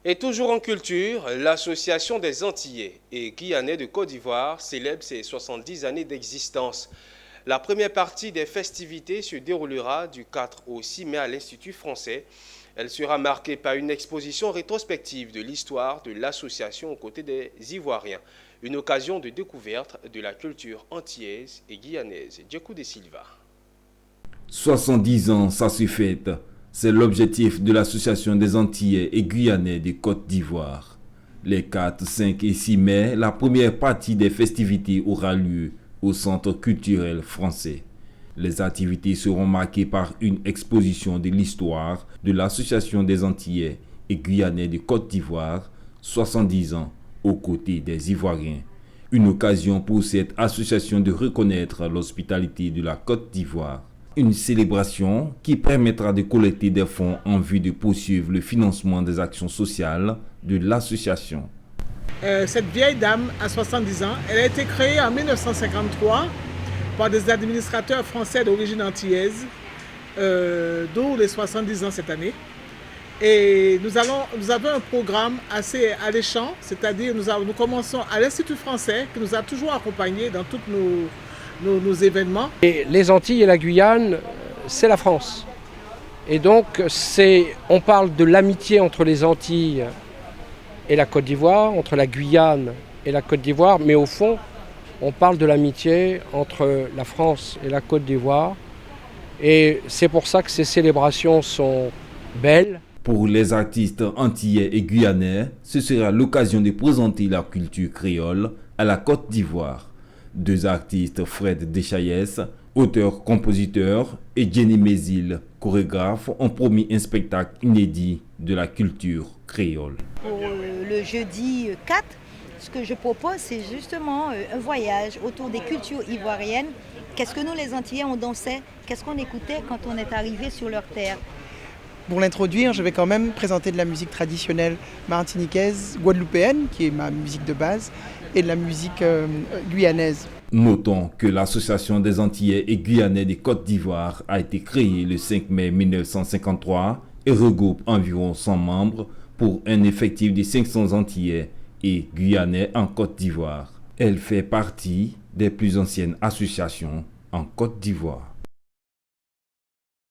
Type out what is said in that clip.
Et toujours en culture, l'Association des Antillais et Guyanais de Côte d'Ivoire célèbre ses 70 années d'existence. La première partie des festivités se déroulera du 4 au 6 mai à l'Institut français. Elle sera marquée par une exposition rétrospective de l'histoire de l'association aux côtés des Ivoiriens. Une occasion de découverte de la culture antillaise et guyanaise. Djekou de Silva. 70 ans, ça se fête. C'est l'objectif de l'Association des Antillais et Guyanais de Côte d'Ivoire. Les 4, 5 et 6 mai, la première partie des festivités aura lieu au Centre culturel français. Les activités seront marquées par une exposition de l'histoire de l'Association des Antillais et Guyanais de Côte d'Ivoire, 70 ans, aux côtés des Ivoiriens. Une occasion pour cette association de reconnaître l'hospitalité de la Côte d'Ivoire. Une célébration qui permettra de collecter des fonds en vue de poursuivre le financement des actions sociales de l'association. Cette vieille dame à 70 ans, elle a été créée en 1953 par des administrateurs français d'origine antillaise, d'où les 70 ans cette année. Et nous avons un programme assez alléchant, c'est-à-dire nous commençons à l'Institut français qui nous a toujours accompagnés dans tous nos événements. Et les Antilles et la Guyane, c'est la France. Et donc, on parle de l'amitié entre les Antilles et la Côte d'Ivoire, entre la Guyane et la Côte d'Ivoire, mais au fond, on parle de l'amitié entre la France et la Côte d'Ivoire. Et c'est pour ça que ces célébrations sont belles. Pour les artistes antillais et guyanais, ce sera l'occasion de présenter la culture créole à la Côte d'Ivoire. Deux artistes, Fred Deschaillès, auteur-compositeur, et Jenny Mézil, chorégraphe, ont promis un spectacle inédit de la culture créole. Pour le jeudi 4, ce que je propose, c'est justement un voyage autour des cultures ivoiriennes. Qu'est-ce que nous, les Antillais, on dansait? Qu'est-ce qu'on écoutait quand on est arrivé sur leur terre? Pour l'introduire, je vais quand même présenter de la musique traditionnelle martiniquaise, guadeloupéenne, qui est ma musique de base, et de la musique guyanaise. Notons que l'Association des Antillais et Guyanais de Côte d'Ivoire a été créée le 5 mai 1953 et regroupe environ 100 membres pour un effectif de 500 Antillais et Guyanais en Côte d'Ivoire. Elle fait partie des plus anciennes associations en Côte d'Ivoire.